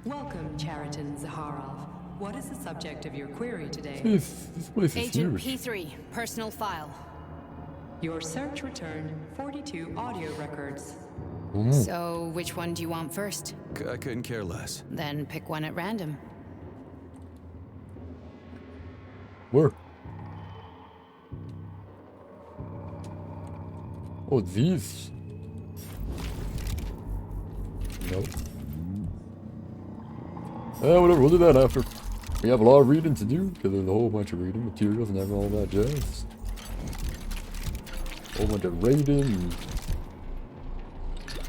Welcome, Chariton Zaharov. What is the subject of your query today? This place is Agent huge. P3, personal file. Your search returned 42 audio records. So, which one do you want first? I couldn't care less. Then pick one at random. Where? Oh, these. Nope. Whatever, we'll do that after. We have a lot of reading to do, because there's a whole bunch of reading materials and all that jazz. A whole bunch of raiding.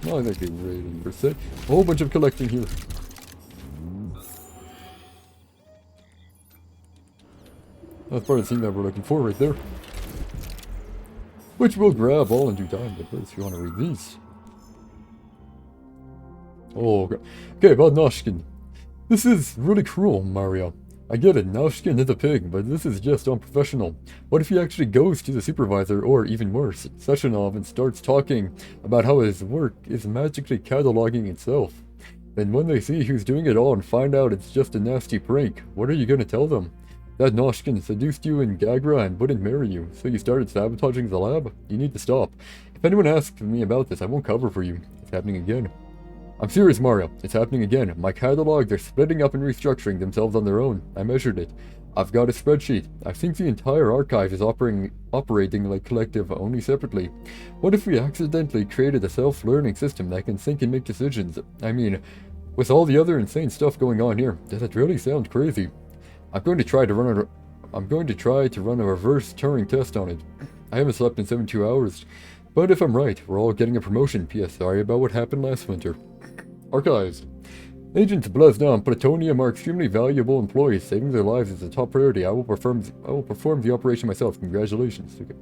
Not exactly raiding per se. A whole bunch of collecting here. That's part of the thing that we're looking for right there. Which we'll grab all in due time, but first, if you want to read these. Oh, okay, about Noshkin. This is really cruel, Mario. I get it, Noshkin is a pig, but this is just unprofessional. What if he actually goes to the supervisor, or even worse, Sessionov, and starts talking about how his work is magically cataloging itself? Then when they see who's doing it all and find out it's just a nasty prank, what are you gonna tell them? That Noshkin seduced you in Gagra and wouldn't marry you, so you started sabotaging the lab? You need to stop. If anyone asks me about this, I won't cover for you. It's happening again. I'm serious, Mario. It's happening again. My catalogs are splitting up and restructuring themselves on their own. I measured it. I've got a spreadsheet. I think the entire archive is operating like collective, only separately. What if we accidentally created a self-learning system that can think and make decisions? I mean, with all the other insane stuff going on here, does it really sound crazy? I'm going to try to run a reverse Turing test on it. I haven't slept in 72 hours. But if I'm right, we're all getting a promotion. P.S. Sorry about what happened last winter. Archives. Agents Blesna and Plutonium are extremely valuable employees. Saving their lives is a top priority. I will perform the operation myself. Congratulations. Okay.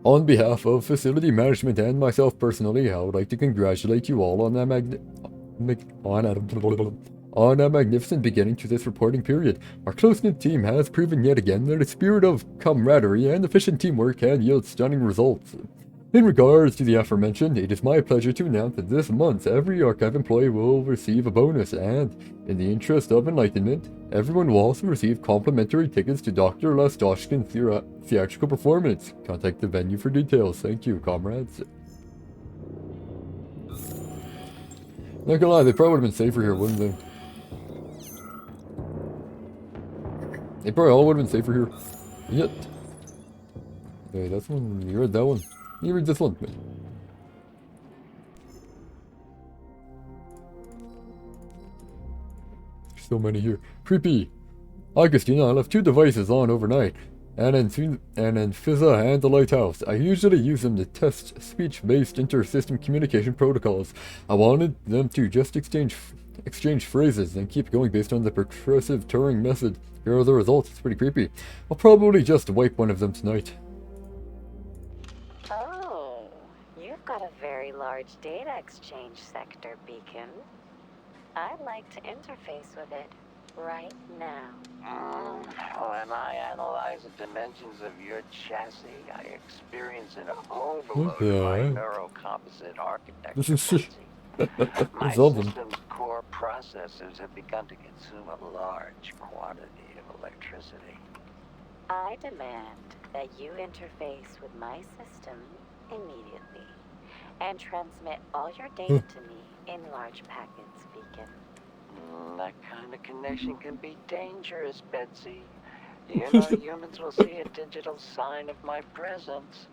On behalf of facility management and myself personally, I would like to congratulate you all on a magnificent beginning to this reporting period. Our close-knit team has proven yet again that a spirit of camaraderie and efficient teamwork can yield stunning results. In regards to the aforementioned, it is my pleasure to announce that this month every archive employee will receive a bonus, and, in the interest of enlightenment, everyone will also receive complimentary tickets to Dr. Lastoshkin's theatrical performance. Contact the venue for details. Thank you, comrades. Not gonna lie, they probably would have been safer here, wouldn't they? They probably all would have been safer here. Yet. Okay, that's one. You read that one. You read this one. There's so many here. Creepy. Augustina, I left 2 devices on overnight. And in Fizza and the Lighthouse. I usually use them to test speech-based inter-system communication protocols. I wanted them to just exchange phrases and keep going based on the percussive Turing method. Here are the results. It's pretty creepy. I'll probably just wipe one of them tonight. Oh, you've got a very large data exchange sector, Beacon. I'd like to interface with it right now. When I analyze the dimensions of your chassis, I experience an overload of my neurocomposite architecture. This is My system's core processors have begun to consume a large quantity of electricity. I demand that you interface with my system immediately and transmit all your data to me in large packets, Beacon. That kind of connection can be dangerous, Betsy. You know, humans will see a digital sign of my presence.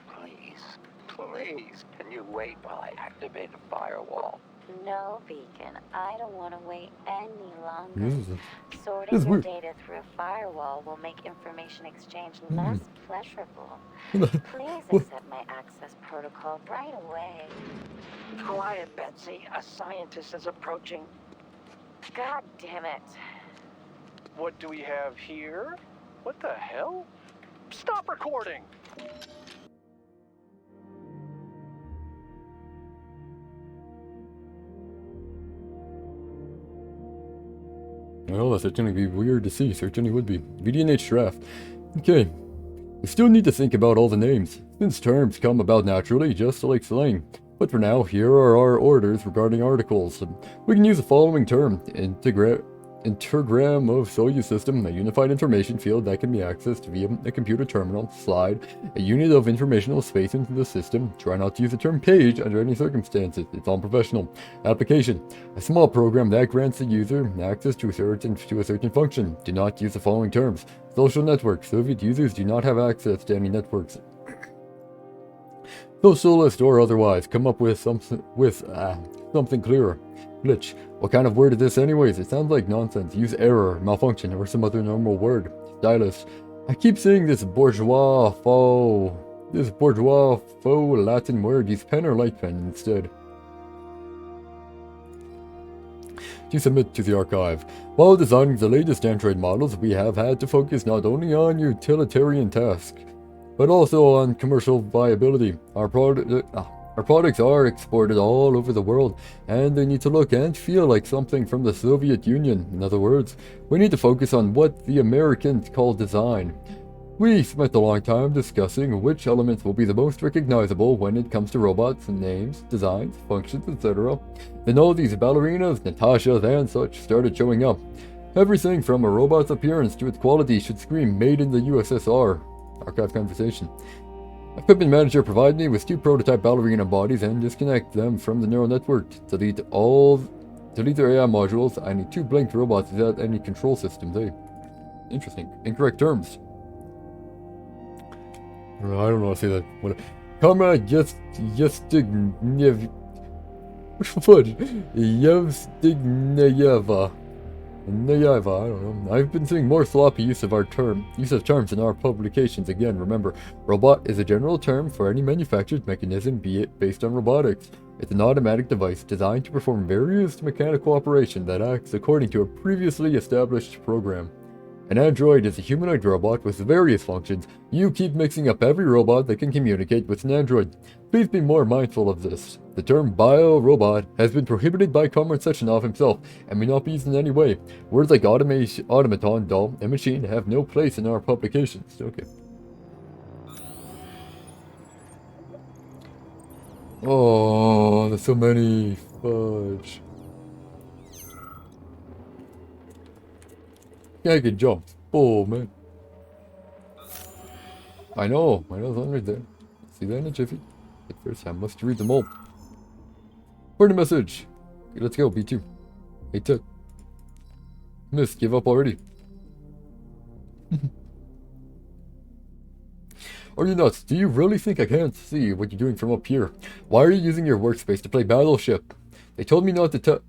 Please, can you wait while I activate a firewall? No, Beacon, I don't want to wait any longer. This Sorting is your weird. data through a firewall will make information exchange less pleasurable. Please accept my access protocol right away. Quiet, Betsy. A scientist is approaching. God damn it. What do we have here? What the hell? Stop recording! Well, that's certainly be weird to see. Certainly would be. VDNH draft. Okay. We still need to think about all the names, since terms come about naturally, just like slang. But for now, here are our orders regarding articles. We can use the following term: Intergram of Soyuz system, a unified information field that can be accessed via a computer terminal. Slide a unit of informational space into the system. Try not to use the term page under any circumstances. It's unprofessional. Application: a small program that grants the user access to a certain function. Do not use the following terms. Social network: Soviet users do not have access to any networks. Socialist or otherwise, come up with something clearer. Glitch: what kind of word is this anyways? It sounds like nonsense. Use error, malfunction, or some other normal word. Stylus: I keep saying this bourgeois faux Latin word. Use pen or light pen instead. To submit to the archive. While designing the latest Android models, we have had to focus not only on utilitarian tasks, but also on commercial viability. Our products are exported all over the world, and they need to look and feel like something from the Soviet Union. In other words, we need to focus on what the Americans call design. We spent a long time discussing which elements will be the most recognizable when it comes to robots, names, designs, functions, etc. Then all these ballerinas, Natashas, and such started showing up. Everything from a robot's appearance to its quality should scream "Made in the USSR." Archive conversation. Equipment manager provided me with 2 prototype ballerina bodies and disconnect them from the neural network. Delete their AI modules. I need 2 blinked robots without any control systems. Hey, interesting. Incorrect terms. I don't know how to say that. What? Comrade Yevstigneyeva. Nayeva, I don't know. I've been seeing more sloppy use of terms in our publications. Again, remember, robot is a general term for any manufactured mechanism, be it based on robotics. It's an automatic device designed to perform various mechanical operations that acts according to a previously established program. An android is a humanoid robot with various functions. You keep mixing up every robot that can communicate with an android. Please be more mindful of this. The term bio-robot has been prohibited by Comrade Sechenov himself and may not be used in any way. Words like automaton, doll, and machine have no place in our publications. Okay. Oh, there's so many. Fudge. Yeah, I can jump. Oh, man. I know it's on right there. See that in a jiffy? But first, I must read them all. Word message. Okay, let's go, B2. Hey, Tut. Miss, give up already. Are you nuts? Do you really think I can't see what you're doing from up here? Why are you using your workspace to play Battleship? They told me not to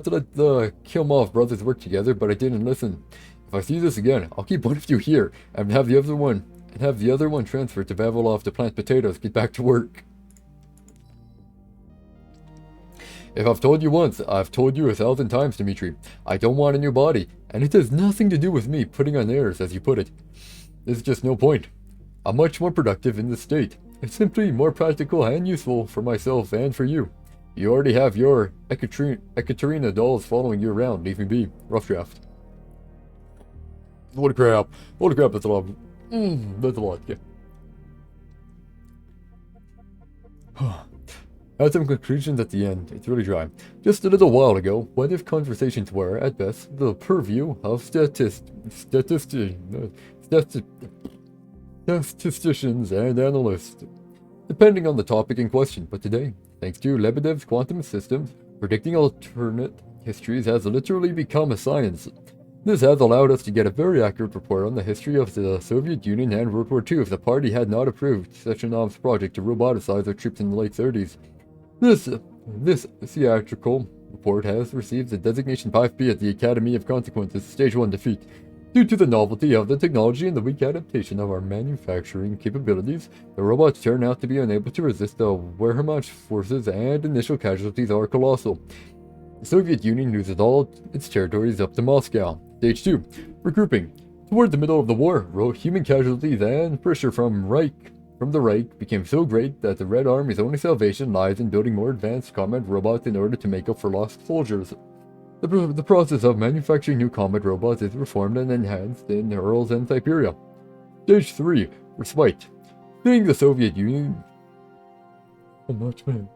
let the Kilmov brothers work together, but I didn't listen. If I see this again, I'll keep one of you here and have the other one transferred to Vavilov to plant potatoes. Get back to work. If I've told you once, I've told you 1,000 times, Dmitri. I don't want a new body, and it has nothing to do with me putting on airs, as you put it. There's just no point. I'm much more productive in this state. It's simply more practical and useful for myself and for you. You already have your Ekaterina dolls following you around. Leave me be. Rough draft. Holy crap. Holy crap, that's a lot. That's a lot, yeah. Add some conclusions at the end. It's really dry. Just a little while ago, what if conversations were, at best, the purview of statisticians and analysts, depending on the topic in question. But today, thanks to Lebedev's quantum systems, predicting alternate histories has literally become a science. This has allowed us to get a very accurate report on the history of the Soviet Union and World War II if the party had not approved Sechenov's project to roboticize their troops in the late 30s. This theatrical report has received the designation 5B at the Academy of Consequences, Stage 1 defeat. Due to the novelty of the technology and the weak adaptation of our manufacturing capabilities, the robots turn out to be unable to resist the Wehrmacht forces, and initial casualties are colossal. The Soviet Union loses all its territories up to Moscow. Stage 2. Regrouping. Toward the middle of the war, human casualties and pressure from the Reich became so great that the Red Army's only salvation lies in building more advanced combat robots in order to make up for lost soldiers. The process of manufacturing new combat robots is reformed and enhanced in Urals and Siberia. Stage 3. Respite. Seeing the Soviet Union... so much, man.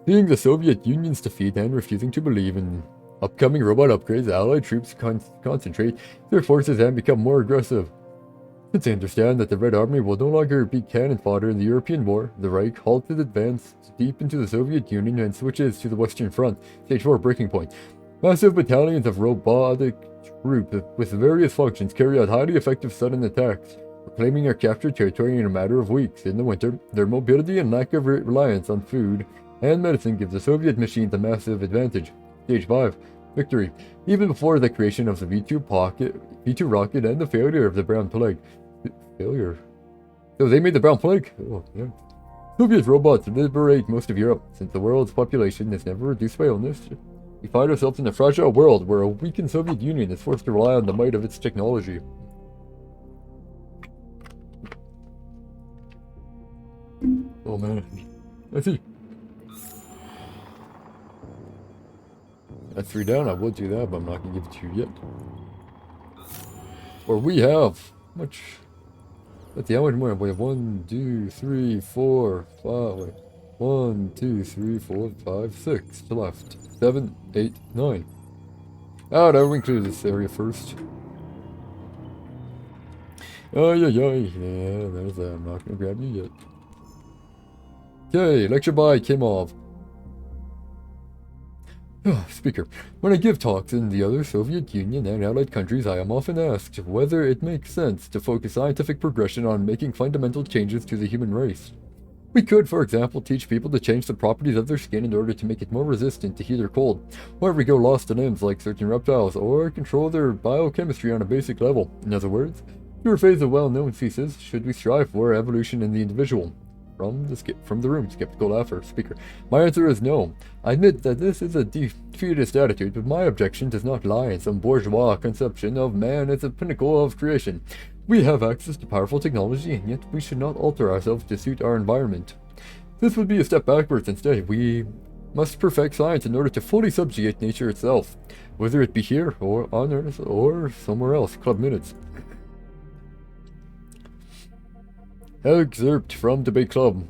Seeing the Soviet Union's defeat and refusing to believe in upcoming robot upgrades, Allied troops concentrate their forces and become more aggressive. Since they understand that the Red Army will no longer be cannon fodder in the European war, the Reich halts its advance deep into the Soviet Union and switches to the Western Front, Stage 4 breaking point. Massive battalions of robotic troops with various functions carry out highly effective sudden attacks, reclaiming or captured territory in a matter of weeks. In the winter, their mobility and lack of reliance on food and medicine gives the Soviet machines a massive advantage. Stage 5. Victory. Even before the creation of the V2 rocket and the failure of the Brown Plague. Failure? So they made the Brown Plague? Oh, yeah. Soviet robots liberate most of Europe. Since the world's population is never reduced by illness, we find ourselves in a fragile world where a weakened Soviet Union is forced to rely on the might of its technology. Oh man. I see. That's 3 down, I would do that, but I'm not gonna give it to you yet. Or we have much. Let's see, how much more? We have 1, 2, 3, 4, 5. Wait. 1, 2, 3, 4, 5, 6 to left. 7, 8, 9. Oh, no, we include this area first. Oh, yeah, there's that. I'm not gonna grab you yet. Okay, lecture by Kimov. Speaker. When I give talks in the other Soviet Union and allied countries, I am often asked whether it makes sense to focus scientific progression on making fundamental changes to the human race. We could, for example, teach people to change the properties of their skin in order to make it more resistant to heat or cold, or we go lost in limbs like certain reptiles, or control their biochemistry on a basic level. In other words, to rephrase a well-known thesis, should we strive for evolution in the individual? From the room, skeptical laugher. Speaker. My answer is no. I admit that this is a defeatist attitude, but my objection does not lie in some bourgeois conception of man as a pinnacle of creation. We have access to powerful technology, and yet we should not alter ourselves to suit our environment. This would be a step backwards. Instead, we must perfect science in order to fully subjugate nature itself, whether it be here, or on Earth, or somewhere else. Club Minutes. Excerpt from Debate Club.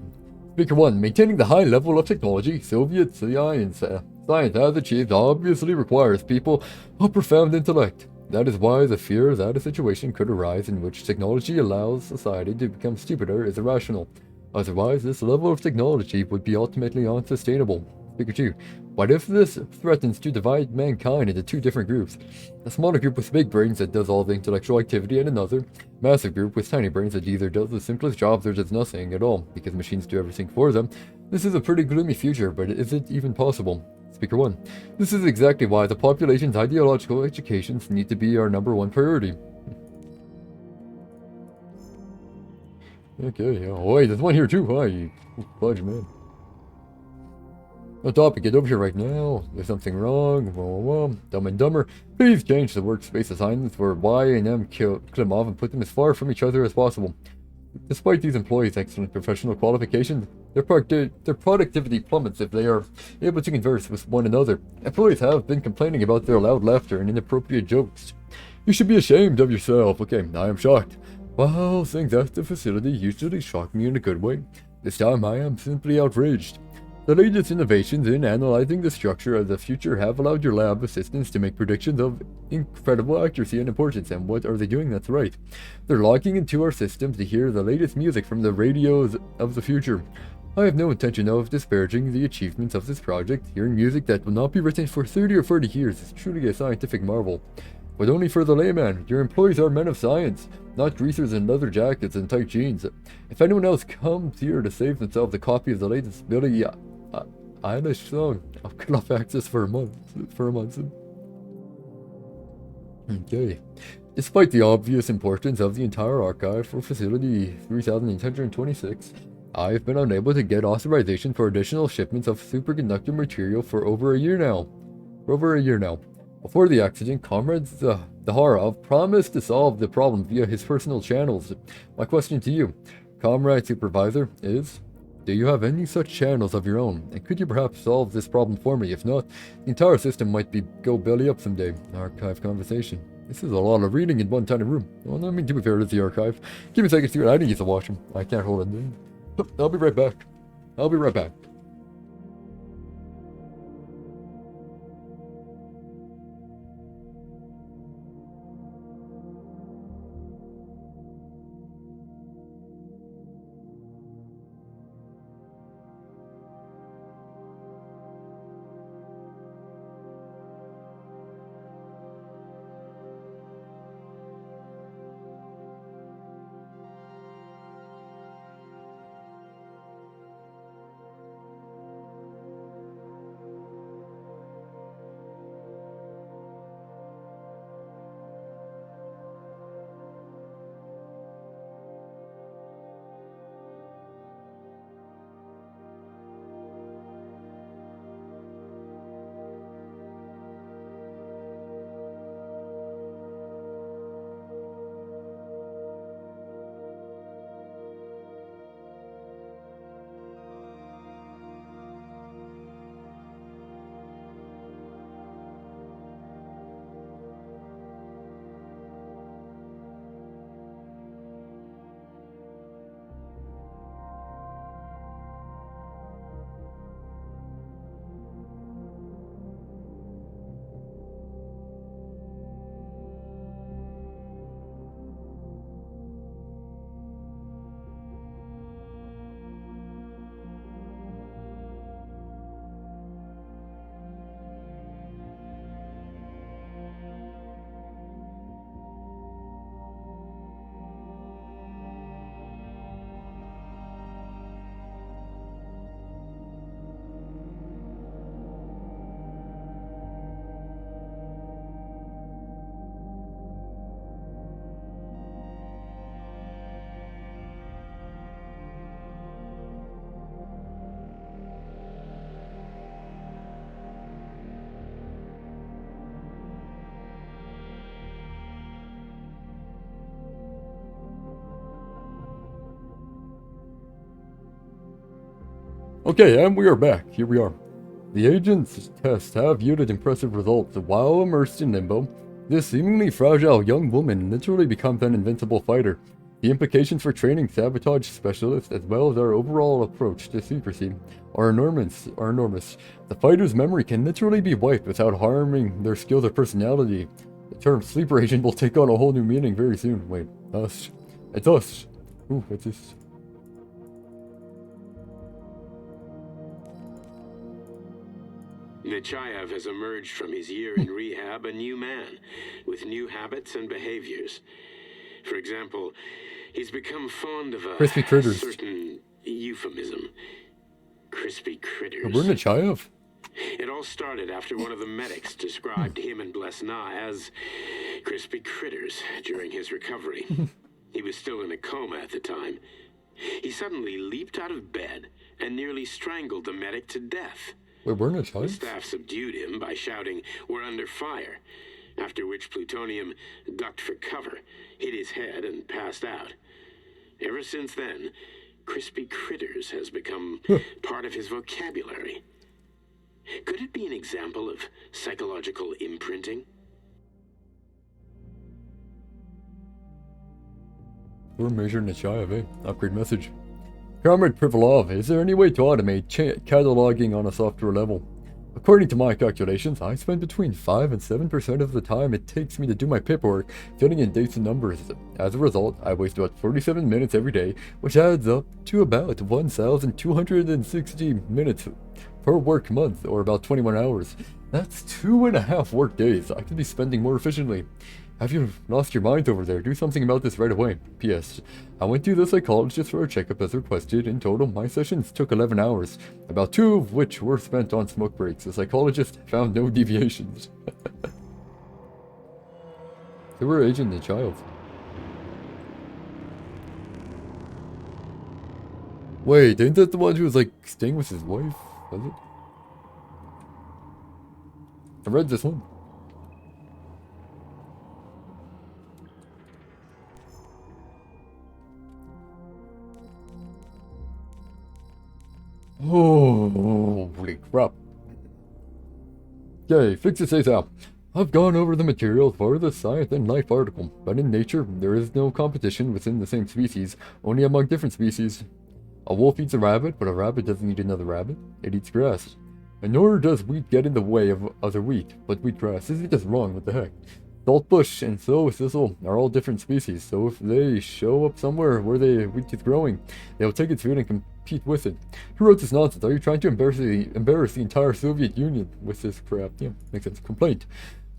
Speaker 1. Maintaining the high level of technology Soviet science has achieved obviously requires people of profound intellect. That is why the fear that a situation could arise in which technology allows society to become stupider is irrational. Otherwise, this level of technology would be ultimately unsustainable. Speaker 2. What if this threatens to divide mankind into 2 different groups? A smaller group with big brains that does all the intellectual activity, and another massive group with tiny brains that either does the simplest jobs or does nothing at all, because machines do everything for them. This is a pretty gloomy future, but is it even possible? Speaker 1. This is exactly why the population's ideological educations need to be our #1 priority. Okay, yeah. Oh wait, there's one here too. Hi, you fudge man. No topic, get over here right now. There's something wrong. Dumb and Dumber. Please change the workspace assignments for Y and M Klimov and put them as far from each other as possible. Despite these employees' excellent professional qualifications, their productivity plummets if they are able to converse with one another. Employees have been complaining about their loud laughter and inappropriate jokes. You should be ashamed of yourself. Okay, I am shocked. Well, things at the facility usually shock me in a good way. This time I am simply outraged. The latest innovations in analyzing the structure of the future have allowed your lab assistants to make predictions of incredible accuracy and importance. And what are they doing? That's right. They're logging into our systems to hear the latest music from the radios of the future. I have no intention of disparaging the achievements of this project. Hearing music that will not be written for 30 or 40 years is truly a scientific marvel. But only for the layman. Your employees are men of science, not greasers in leather jackets and tight jeans. If anyone else comes here to save themselves a copy of the latest Billie Eilish song, I'll cut off access for a month. Okay. Despite the obvious importance of the entire archive for Facility 3826, I've been unable to get authorization for additional shipments of superconductor material for over a year now. Before the accident, Comrade Zaharov promised to solve the problem via his personal channels. My question to you, Comrade Supervisor, is: do you have any such channels of your own? And could you perhaps solve this problem for me? If not, the entire system might go belly up someday. Archive conversation. This is a lot of reading in one tiny room. Well, I mean, to be fair, it's the archive. Give me a second to see what I need to watch them. I can't hold it in. I'll be right back. I'll be right back. Okay, and we are back. Here we are. The agent's tests have yielded impressive results. While immersed in limbo, this seemingly fragile young woman literally becomes an invincible fighter. The implications for training sabotage specialists, as well as our overall approach to secrecy, are enormous. The fighter's memory can literally be wiped without harming their skills or personality. The term sleeper agent will take on a whole new meaning very soon. Wait, us? It's us. Ooh, what's this? Nechayev has emerged from his year in rehab a new man, with new habits and behaviors. For example, he's become fond of a Crispy critters. certain euphemism. Crispy critters. We're Nechayev? It all started after one of the medics described him and Blesna as crispy critters during his recovery. He was still in a coma at the time. He suddenly leaped out of bed and nearly strangled the medic to death. Wait, we're The Nechayev? staff subdued him by shouting, "We're under fire," after which Plutonium ducked for cover, hit his head, and passed out. Ever since then, crispy critters has become part of his vocabulary. Could it be an example of psychological imprinting? We're Major Nechayev, eh? Upgrade message. Comrade Privalov, is there any way to automate cataloging on a software level? According to my calculations, I spend between 5 and 7% of the time it takes me to do my paperwork filling in dates and numbers. As a result, I waste about 47 minutes every day, which adds up to about 1,260 minutes per work month, or about 21 hours. That's 2.5 work days I could be spending more efficiently. Have you lost your mind over there? Do something about this right away. P.S. I went to the psychologist for a checkup as requested. In total, my sessions took 11 hours, about 2 of which were spent on smoke breaks. The psychologist found no deviations. They were Agent Nechayev. Wait, ain't that the one who was like staying with his wife? Was it? I read this one. Oh, holy crap. Okay, fix it ASAP. I've gone over the material for the Science and Life article, but in nature, there is no competition within the same species, only among different species. A wolf eats a rabbit, but a rabbit doesn't eat another rabbit. It eats grass. And nor does wheat get in the way of other wheat, but wheatgrass. This is just wrong, what the heck? Saltbush and slow thistle are all different species, so if they show up somewhere where the wheat is growing, they'll take its food and compete with it. Who wrote this nonsense? Are you trying to embarrass the entire Soviet Union with this crap? Yeah, makes sense. Complaint.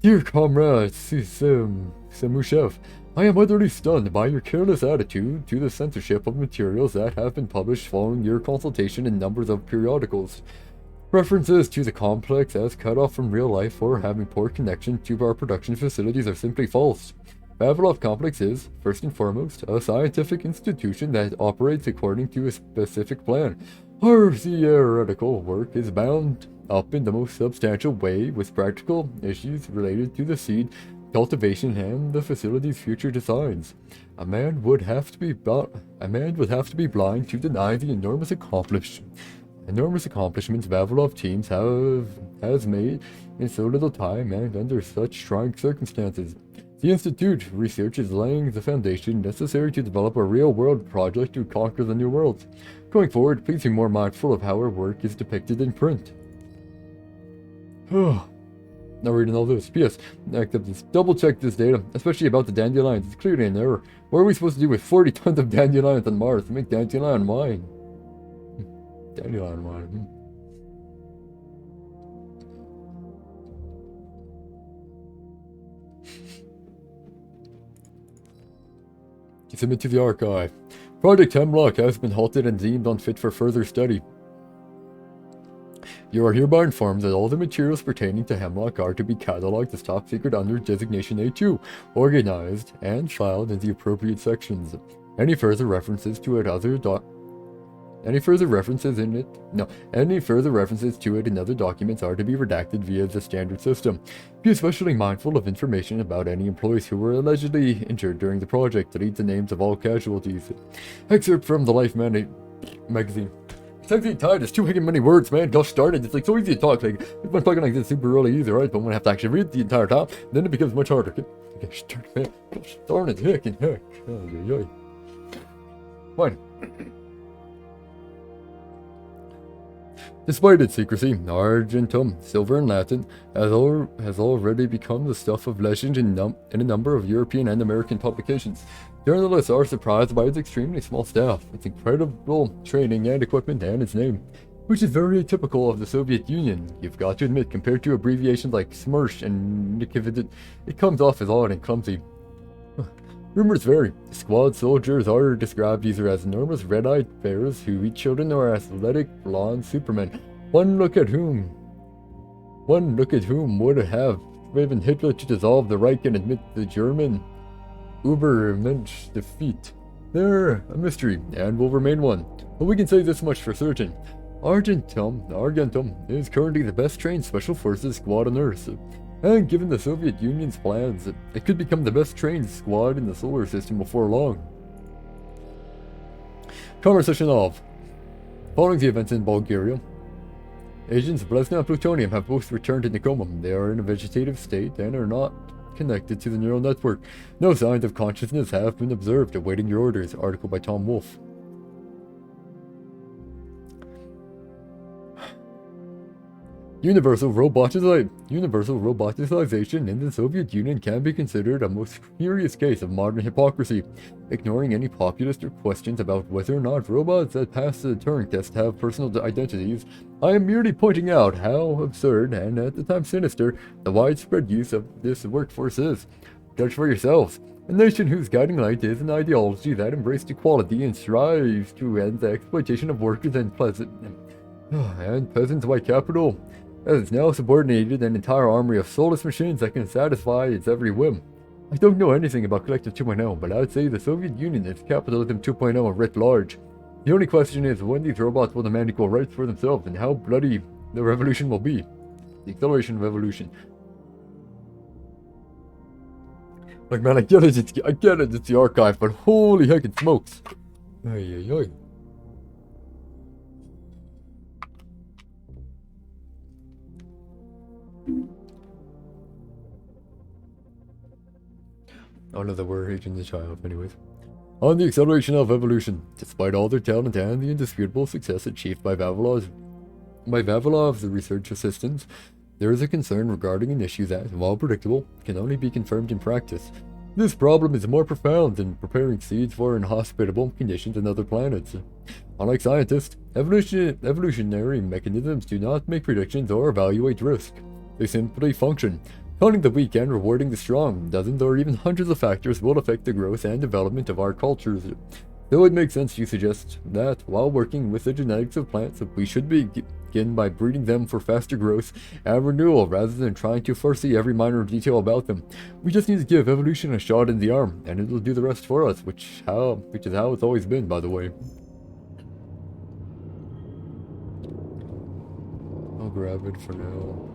Dear Comrade Samushev, I am utterly stunned by your careless attitude to the censorship of materials that have been published following your consultation in numbers of periodicals. References to the complex as cut off from real life or having poor connection to our production facilities are simply false. Vavilov Complex is, first and foremost, a scientific institution that operates according to a specific plan. Our theoretical work is bound up in the most substantial way with practical issues related to the seed cultivation and the facility's future designs. A man would have to be blind to deny the enormous accomplishments Vavilov teams has made in so little time and under such trying circumstances. The Institute research is laying the foundation necessary to develop a real-world project to conquer the New Worlds. Going forward, please be more mindful of how our work is depicted in print. Now reading all this. P.S. Double-check this data, especially about the dandelions. It's clearly an error. What are we supposed to do with 40 tons of dandelions on Mars? Make dandelion wine. Dandelion wine. Submit to the archive. Project Hemlock has been halted and deemed unfit for further study. You are hereby informed that all the materials pertaining to Hemlock are to be catalogued as top secret under designation A2, organized, and filed in the appropriate sections. Any further references to it in other documents are to be redacted via the standard system. Be especially mindful of information about any employees who were allegedly injured during the project. Read the names of all casualties. Excerpt from the Life magazine. Technically tied is too many words, man. Gosh darn it, it's like so easy to talk. Like, if I'm talking like this super early easy, right? But when I have to actually read the entire time, then it becomes much harder. Gosh darn it, heck and heck. Fine. Despite its secrecy, Argentum, silver in Latin, has already become the stuff of legend in a number of European and American publications. Journalists are surprised by its extremely small staff, its incredible training and equipment, and its name, which is very typical of the Soviet Union. You've got to admit, compared to abbreviations like SMERSH and Nikividit, it comes off as odd and clumsy. Rumors vary. Squad soldiers are described either as enormous red-eyed bears who eat children or athletic blonde supermen. One look at whom would have driven Hitler to dissolve the Reich and admit the German Übermensch defeat. They're a mystery, and will remain one. But we can say this much for certain. Argentum is currently the best trained Special Forces squad on Earth. And given the Soviet Union's plans, it could become the best trained squad in the solar system before long. Conversation of. Following the events in Bulgaria, agents Blesna and Plutonium have both returned to Nikomum. They are in a vegetative state and are not connected to the neural network. No signs of consciousness have been observed. Awaiting your orders. Article by Tom Wolfe. Universal roboticization in the Soviet Union can be considered a most curious case of modern hypocrisy. Ignoring any populist or questions about whether or not robots that pass the Turing test have personal identities, I am merely pointing out how absurd and at the time sinister the widespread use of this workforce is. Judge for yourselves. A nation whose guiding light is an ideology that embraces equality and strives to end the exploitation of workers and peasants by capital, has now subordinated an entire army of soulless machines that can satisfy its every whim. I don't know anything about Collective 2.0, but I would say the Soviet Union is capitalism 2.0 writ large. The only question is when these robots will demand equal rights for themselves and how bloody the revolution will be. The acceleration of evolution. Like, man, I get it, it's the archive, but holy heck, it smokes. Ay, ay, ay. Oh no, we're aging the child, anyways. On the acceleration of evolution, despite all their talent and the indisputable success achieved by Vavilov's research assistants, there is a concern regarding an issue that, while predictable, can only be confirmed in practice. This problem is more profound than preparing seeds for inhospitable conditions on other planets. Unlike scientists, evolutionary mechanisms do not make predictions or evaluate risk. They simply function. Counting the weak and rewarding the strong, dozens or even hundreds of factors will affect the growth and development of our cultures. Though it makes sense to suggest that, while working with the genetics of plants, we should begin by breeding them for faster growth and renewal rather than trying to foresee every minor detail about them. We just need to give evolution a shot in the arm, and it'll do the rest for us, which is how it's always been, by the way. I'll grab it for now.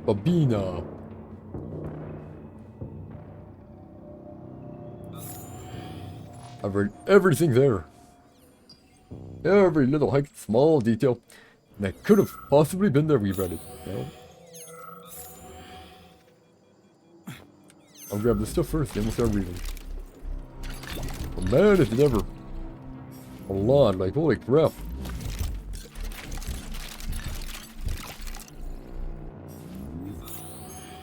Babina. I've read everything there. Every little small detail that could have possibly been there, we've read it. No? I'll grab this stuff first, then we'll start reading. But man, if it ever. A lot, like holy crap.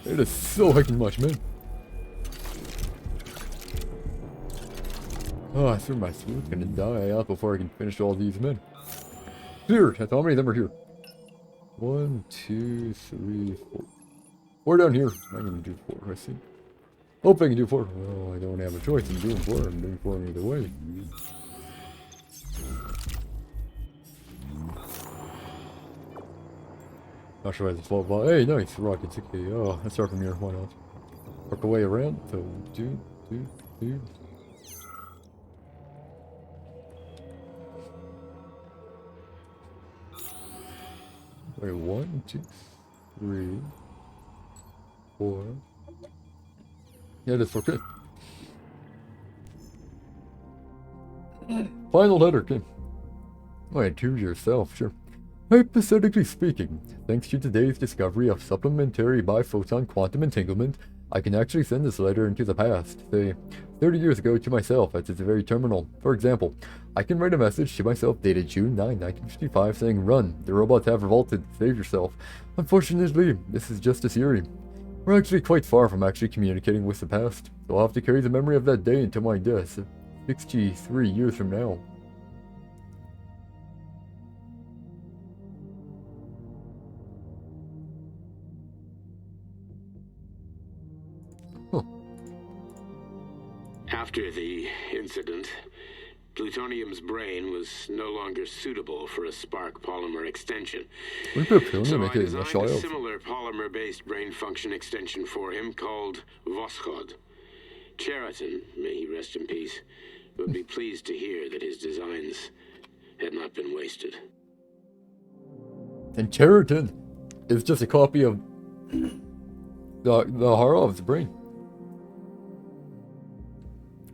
It is so heckin' much, man. Oh, I threw my throat's gonna die out before I can finish all these men. Here, that's how many of them are here. 1, 2, 3, 4. 4 down here. I'm gonna do 4, I think. Hope I can do 4. Well, I don't have a choice. I'm doing 4. I'm doing 4 either way. Not sure why it's fall ball. Hey, nice rockets. Okay, oh, let's start from here. Why not? Work our way around. So, 2. Wait, 1, 2, 3, 4. Yeah, that's okay. Final letter, okay. Wait, to yourself, sure. Hypothetically speaking, thanks to today's discovery of supplementary biphoton quantum entanglement, I can actually send this letter into the past, say, 30 years ago to myself at its very terminal. For example, I can write a message to myself dated June 9, 1955 saying, "Run, the robots have revolted, save yourself." Unfortunately, this is just a theory. We're actually quite far from actually communicating with the past, so I'll have to carry the memory of that day until my death, 63 years from now. After the incident, plutonium's brain was no longer suitable for a spark polymer extension. So I designed a similar polymer-based brain function extension for him called Voskhod. Cheriton, may he rest in peace, would be pleased to hear that his designs had not been wasted. And Cheriton is just a copy of the Harov's brain.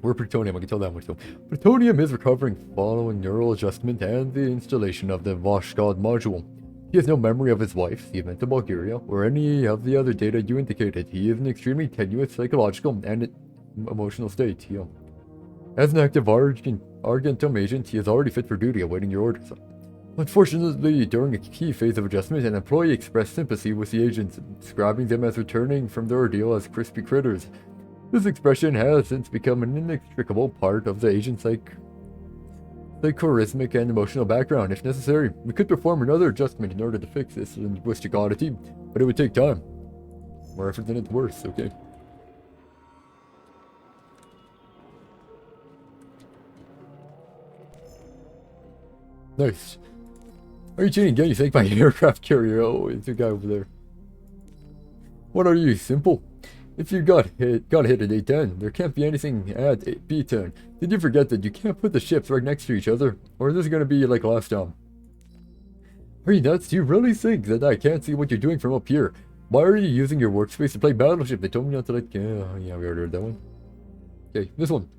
We're plutonium, I can tell that much though. Plutonium is recovering following neural adjustment and the installation of the Voskhod module. He has no memory of his wife, the event in Bulgaria, or any of the other data you indicated. He is in extremely tenuous psychological and emotional state. As an active Argentum agent, he is already fit for duty, awaiting your orders. Unfortunately, during a key phase of adjustment, an employee expressed sympathy with the agents, describing them as returning from their ordeal as crispy critters. This expression has since become an inextricable part of the agent's charismatic and emotional background. If necessary, we could perform another adjustment in order to fix this linguistic oddity, but it would take time. More effort than it's worth, okay? Nice. Are you cheating again? You think my aircraft carrier? Oh, it's a guy over there. What are you, simple? If you got hit at A10, there can't be anything at B10. Did you forget that you can't put the ships right next to each other? Or is this gonna be like last time? Are you nuts? Do you really think that I can't see what you're doing from up here? Why are you using your workspace to play Battleship? They told me not to like... yeah, we already heard that one. Okay, this one.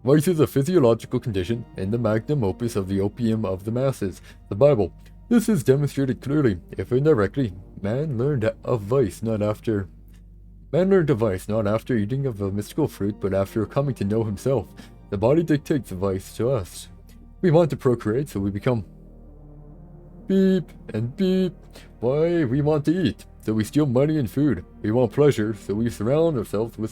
Vice is a physiological condition in the magnum opus of the opium of the masses, the Bible. This is demonstrated clearly, if indirectly. Man learned of vice not after eating of a mystical fruit, but after coming to know himself. The body dictates vice to us. We want to procreate, so we become beep and beep. Why, we want to eat, so we steal money and food. We want pleasure, so we surround ourselves with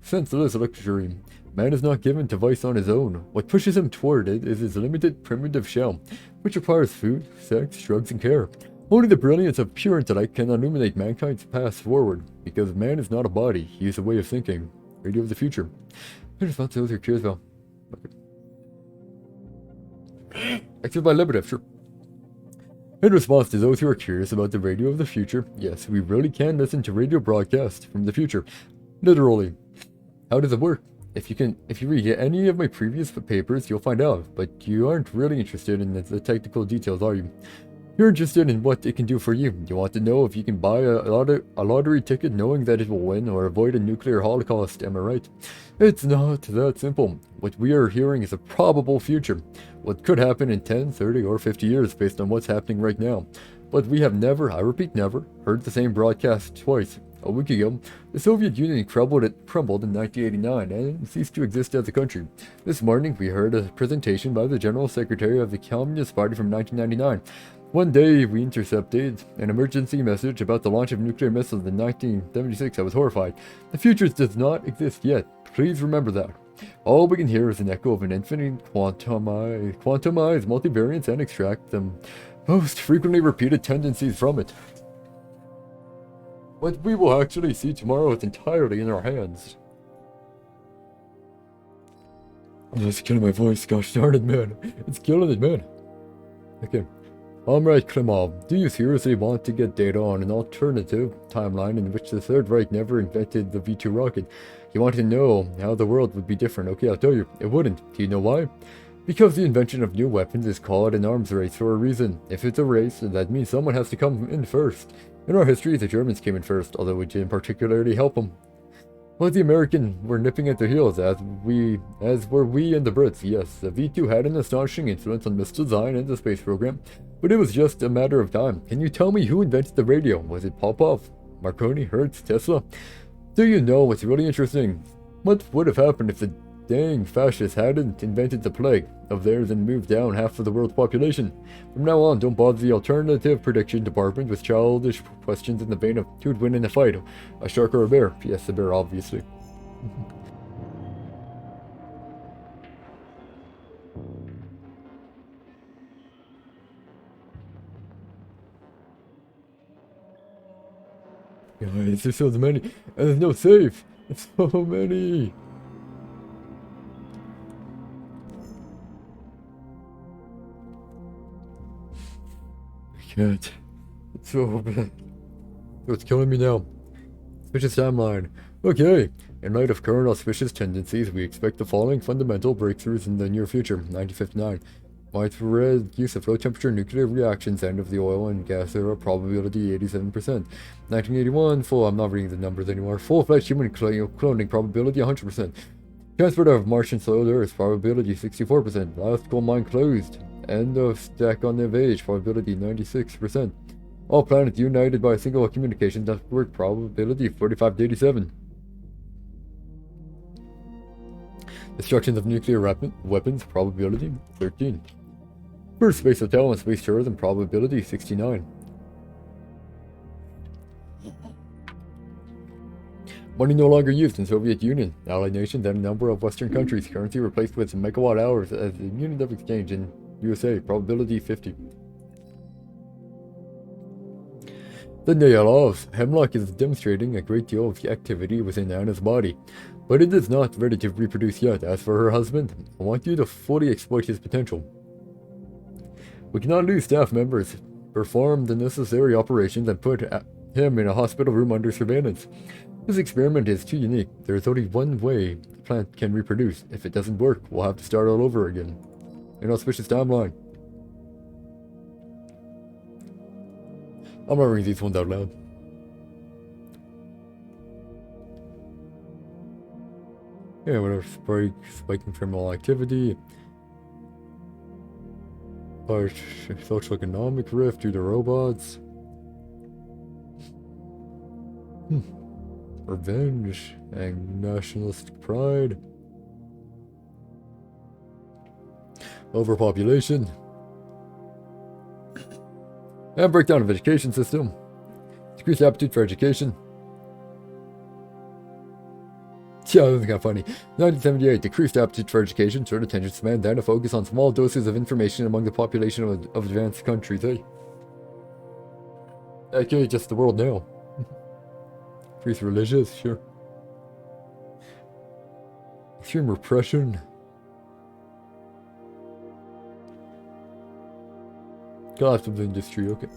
senseless luxury. Man is not given to vice on his own. What pushes him toward it is his limited primitive shell, which requires food, sex, drugs, and care. Only the brilliance of pure intellect can illuminate mankind's path forward, because man is not a body, he is a way of thinking. Radio of the future. In response to those who are curious about... Okay. Acted by Lebedev, sure. In response to those who are curious about the radio of the future, yes, we really can listen to radio broadcasts from the future. Literally. How does it work? If you read any of my previous papers, you'll find out, but you aren't really interested in the technical details, are you? You're interested in what it can do for you. You want to know if you can buy a lottery ticket knowing that it will win or avoid a nuclear holocaust, am I right? It's not that simple. What we are hearing is a probable future. What could happen in 10, 30, or 50 years based on what's happening right now. But we have never, I repeat never, heard the same broadcast twice. A week ago, the Soviet Union crumbled in 1989 and ceased to exist as a country. This morning, we heard a presentation by the General Secretary of the Communist Party from 1999. One day, we intercepted an emergency message about the launch of nuclear missiles in 1976. I was horrified. The future does not exist yet. Please remember that. All we can hear is an echo of an infinite quantumize multivariance and extract the most frequently repeated tendencies from it. What we will actually see tomorrow is entirely in our hands. Oh, it's killing my voice, gosh darn it, man. It's killing it, man. Okay. Comrade Klimov, do you seriously want to get data on an alternative timeline in which the Third Reich never invented the V2 rocket? You want to know how the world would be different? Okay, I'll tell you. It wouldn't. Do you know why? Because the invention of new weapons is called an arms race for a reason. If it's a race, that means someone has to come in first. In our history, the Germans came in first, although it didn't particularly help them. But the Americans were nipping at their heels, as were we and the Brits. Yes, the V2 had an astonishing influence on missile design and the space program, but it was just a matter of time. Can you tell me who invented the radio? Was it Popov, Marconi, Hertz, Tesla? Do you know what's really interesting? What would have happened if the dang fascists hadn't invented the plague of theirs and moved down half of the world's population? From now on, don't bother the alternative prediction department with childish questions in the vein of who'd win in a fight, a shark or a bear? Yes, the bear, obviously. Guys, there's so many, and there's no save. There's so many. I can't. It's so bad. It's killing me now. Suspicious timeline. Okay. In light of current auspicious tendencies, we expect the following fundamental breakthroughs in the near future. 1959. Widespread use of low temperature nuclear reactions, end of the oil and gas era, probability 87%. 1981, I'm not reading the numbers anymore. Full-fledged human cloning, probability 100%. Transport of Martian soil to Earth, probability 64%. Last coal mine closed. End of stack on the age, probability 96%. All planets united by a single communication network, probability 45 to 87. Destruction of nuclear weapons, probability 13. First space hotel and space tourism, probability 69. Money no longer used in Soviet Union, Allied nations, and a number of Western countries. Currency replaced with megawatt hours as the unit of exchange in USA, probability 50. The Nayalov hemlock is demonstrating a great deal of activity within Anna's body, but it is not ready to reproduce yet. As for her husband, I want you to fully exploit his potential. We cannot lose staff members. Perform the necessary operations and put him in a hospital room under surveillance. This experiment is too unique. There is only one way the plant can reproduce. If it doesn't work, we'll have to start all over again. An auspicious timeline. I'm not reading these ones out loud. Yeah, whatever. Spiking criminal activity. Harsh socioeconomic rift due to robots. Revenge and nationalistic pride. Overpopulation. And breakdown of education system. Decreased aptitude for education. Yeah, this is kind of funny. 1978, decreased aptitude for education, short attention span, and a focus on small doses of information among the population of advanced countries, eh? Okay, just the world now. Increased religious, sure. Extreme repression. Collapse of the industry, okay.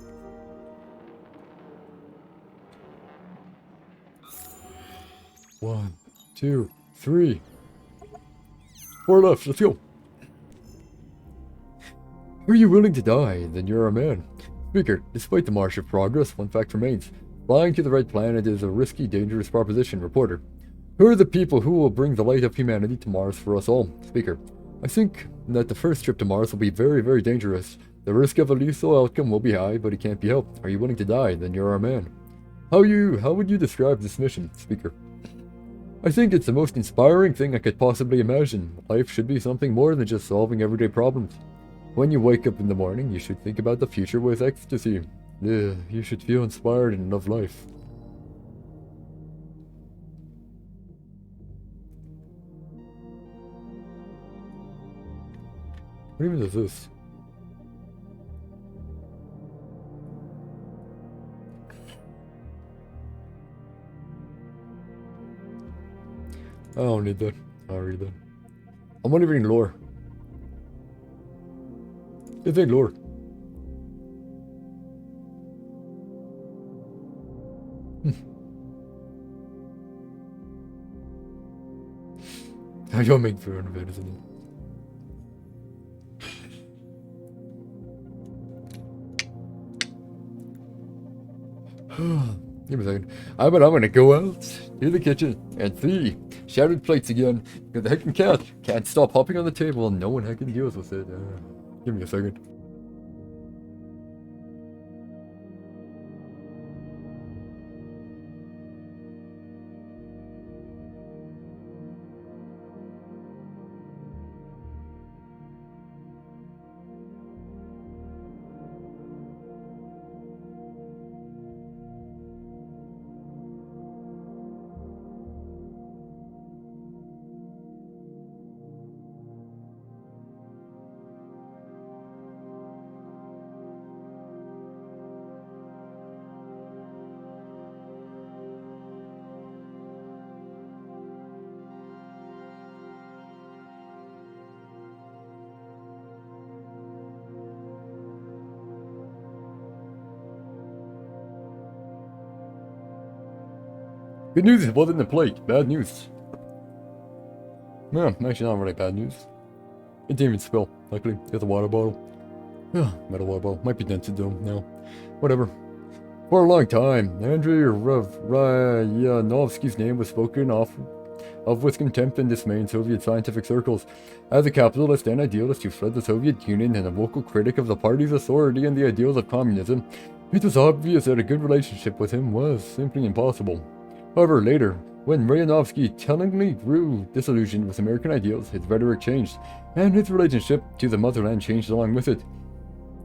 One, 2, 3. 4 left, let's go. Are you willing to die? Then you're a man. Speaker, despite the march of progress, one fact remains. Flying to the red planet is a risky, dangerous proposition. Reporter, who are the people who will bring the light of humanity to Mars for us all? Speaker, I think that the first trip to Mars will be very, very dangerous. The risk of a lethal outcome will be high, but it can't be helped. Are you willing to die? Then you're a man. How would you describe this mission? Speaker, I think it's the most inspiring thing I could possibly imagine. Life should be something more than just solving everyday problems. When you wake up in the morning, you should think about the future with ecstasy. You should feel inspired and love life. What even is this? I don't need that. I'll read that. I'm not even reading lore. It's like lore. I don't make for an event, isn't it? Give me a second. I'm gonna go out to the kitchen and see shattered plates again. Because the heckin' cat can't stop hopping on the table and no one heckin' deals with it. Give me a second. Good news, it wasn't the plate. Bad news. No, actually not really bad news. It didn't even spill, luckily. It's a water bottle. Metal water bottle. Might be dented though, now. Whatever. For a long time, Andrei Ryanovsky's name was spoken of with contempt and dismay in Soviet scientific circles. As a capitalist and idealist who fled the Soviet Union and a vocal critic of the party's authority and the ideals of communism, it was obvious that a good relationship with him was simply impossible. However, later, when Ryanovsky tellingly grew disillusioned with American ideals, his rhetoric changed, and his relationship to the motherland changed along with it.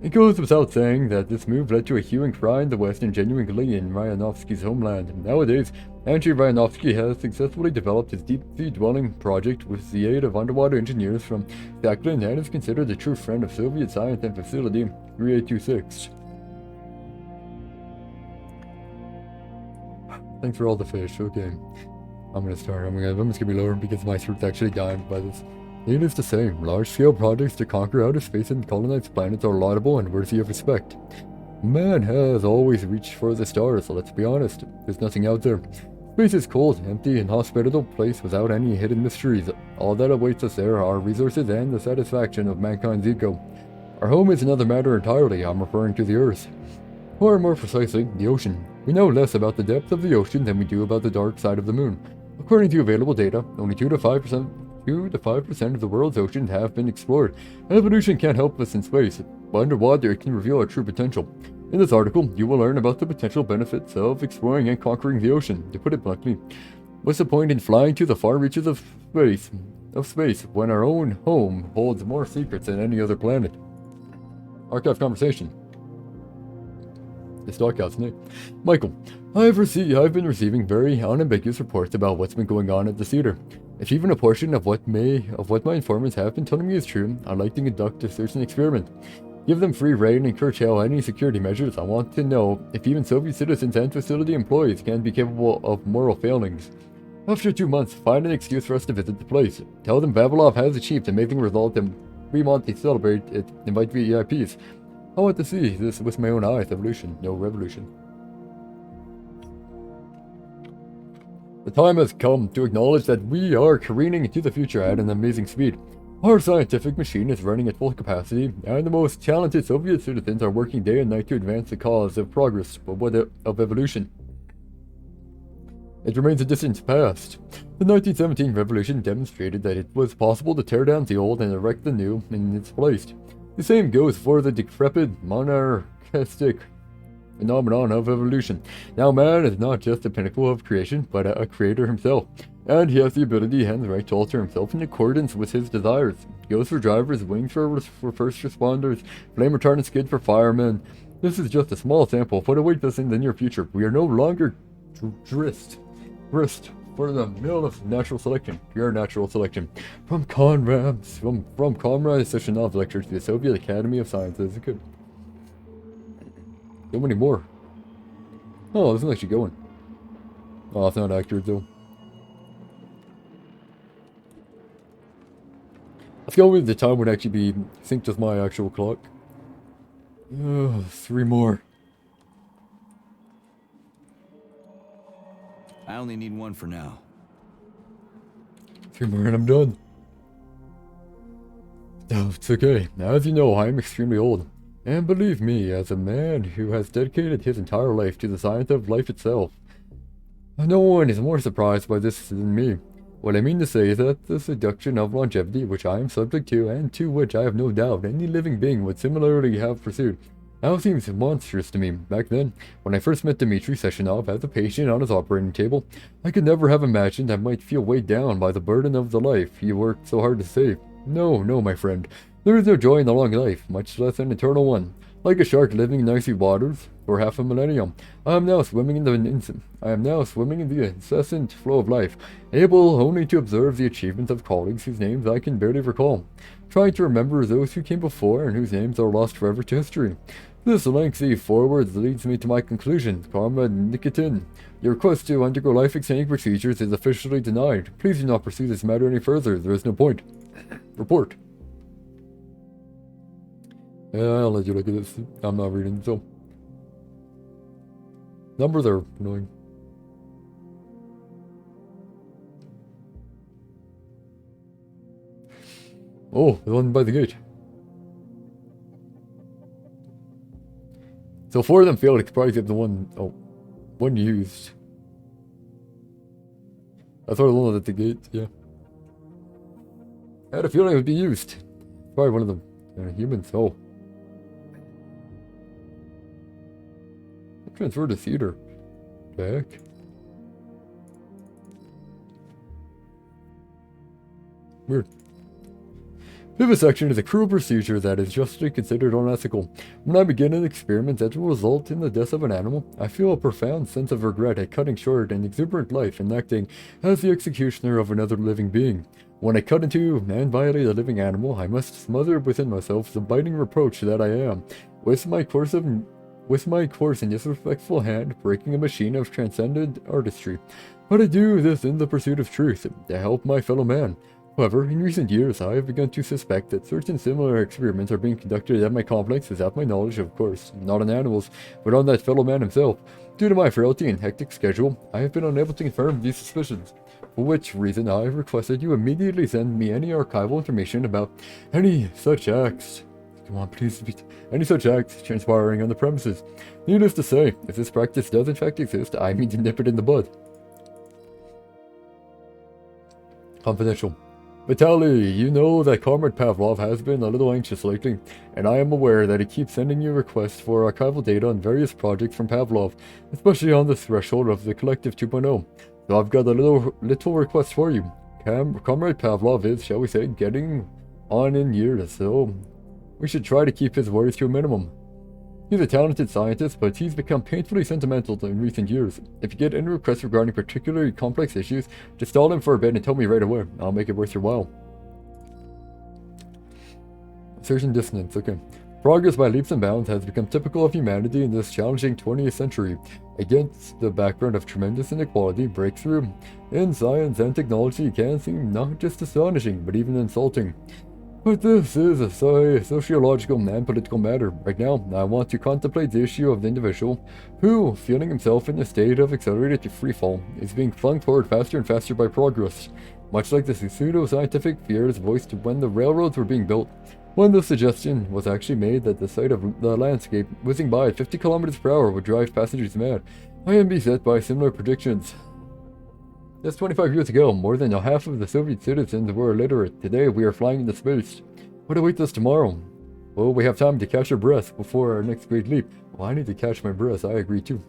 It goes without saying that this move led to a hue and cry in the West and genuine glee in Ryanovsky's homeland. Nowadays, Andrei Ryanovsky has successfully developed his deep-sea dwelling project with the aid of underwater engineers from Sakhalin and is considered a true friend of Soviet science and facility 3826. Thanks for all the fish, okay. I'm just gonna be lower because my throat's actually dying by this. Needless to say, large-scale projects to conquer outer space and colonize planets are laudable and worthy of respect. Man has always reached for the stars, so let's be honest, there's nothing out there. Space is cold, empty, and hospitable place without any hidden mysteries. All that awaits us there are resources and the satisfaction of mankind's ego. Our home is another matter entirely, I'm referring to the Earth. Or more precisely, the ocean. We know less about the depth of the ocean than we do about the dark side of the moon. According to available data, only 2 to 5% 2 to 5% of the world's oceans have been explored. Evolution can't help us in space, but underwater it can reveal our true potential. In this article, you will learn about the potential benefits of exploring and conquering the ocean. To put it bluntly, what's the point in flying to the far reaches of space when our own home holds more secrets than any other planet? Archive conversation. The Stockhouse name. Michael, I've been receiving very unambiguous reports about what's been going on at the Cedar. If even a portion of what my informants have been telling me is true, I'd like to conduct a certain experiment. Give them free rein and curtail any security measures. I want to know if even Soviet citizens and facility employees can be capable of moral failings. After 2 months, find an excuse for us to visit the place. Tell them Vavilov has achieved amazing results and we want to celebrate it. Invite VIPs. I want to see this with my own eyes. Evolution, no revolution. The time has come to acknowledge that we are careening into the future at an amazing speed. Our scientific machine is running at full capacity, and the most talented Soviet citizens are working day and night to advance the cause of progress of evolution. It remains a distant past. The 1917 revolution demonstrated that it was possible to tear down the old and erect the new in its place. The same goes for the decrepit monarchistic phenomenon of evolution. Now man is not just the pinnacle of creation, but a creator himself, and he has the ability and the right to alter himself in accordance with his desires. Goes for drivers, wings for first responders, flame retardant skid for firemen. This is just a small sample of what awaits us in the near future. We are no longer grist for the mill of natural selection, pure natural selection. From Conrad Sessionov's lecture to the Soviet Academy of Sciences. Good. So many more. Oh, this is actually going. Oh, it's not accurate though. Let's go with the time would actually be synced with my actual clock. 3 more. I only need 1 for now. 3 more and I'm done. Oh, it's okay. As you know, I am extremely old. And believe me, as a man who has dedicated his entire life to the science of life itself, no one is more surprised by this than me. What I mean to say is that the seduction of longevity, which I am subject to, and to which I have no doubt any living being would similarly have pursued, now seems monstrous to me. Back then, when I first met Dmitry Sessionov as a patient on his operating table, I could never have imagined I might feel weighed down by the burden of the life he worked so hard to save. No, my friend. There is no joy in the long life, much less an eternal one. Like a shark living in icy waters for half a millennium, I am now swimming in the incessant flow of life, able only to observe the achievements of colleagues whose names I can barely recall, trying to remember those who came before and whose names are lost forever to history. This lengthy foreword leads me to my conclusion. Comrade Nikitin, your request to undergo life extending procedures is officially denied. Please do not pursue this matter any further. There is no point. Report. Yeah, I'll let you look at this. I'm not reading, so. Numbers are annoying. Oh, the one by the gate. So 4 of them failed, it's probably the one used. I thought the one at the gate, yeah. I had a feeling it would be used. Probably one of them. Humans, oh. Transfer to theater. Back. Weird. Vivisection is a cruel procedure that is justly considered unethical. When I begin an experiment that will result in the death of an animal, I feel a profound sense of regret at cutting short an exuberant life and acting as the executioner of another living being. When I cut into and violate a living animal, I must smother within myself the biting reproach that I am, with my coarse and disrespectful hand, breaking a machine of transcendent artistry. But I do this in the pursuit of truth, to help my fellow man. However, in recent years, I have begun to suspect that certain similar experiments are being conducted at my complex without my knowledge, of course, not on animals, but on that fellow man himself. Due to my frailty and hectic schedule, I have been unable to confirm these suspicions, for which reason I have requested you immediately send me any archival information about any such acts. Come on, please. Any such acts transpiring on the premises. Needless to say, if this practice does in fact exist, I mean to nip it in the bud. Confidential. Vitaly, you know that Comrade Pavlov has been a little anxious lately, and I am aware that he keeps sending you requests for archival data on various projects from Pavlov, especially on the threshold of the Collective 2.0. So I've got a little request for you. Comrade Pavlov is, shall we say, getting on in years, so we should try to keep his worries to a minimum. He's a talented scientist, but he's become painfully sentimental in recent years. If you get any requests regarding particularly complex issues, just stall him for a bit and tell me right away. I'll make it worth your while. Assertion dissonance, okay. Progress by leaps and bounds has become typical of humanity in this challenging 20th century. Against the background of tremendous inequality, breakthrough in science and technology can seem not just astonishing, but even insulting. But this is a sociological and political matter. Right now, I want to contemplate the issue of the individual who, feeling himself in a state of accelerated freefall, is being flung forward faster and faster by progress, much like the pseudo-scientific fears voiced when the railroads were being built, when the suggestion was actually made that the sight of the landscape whizzing by at 50 kilometers per hour would drive passengers mad. I am beset by similar predictions. Just 25 years ago, more than half of the Soviet citizens were illiterate. Today, we are flying into space. What awaits us tomorrow? Well, we have time to catch our breath before our next great leap. Well, I need to catch my breath, I agree too.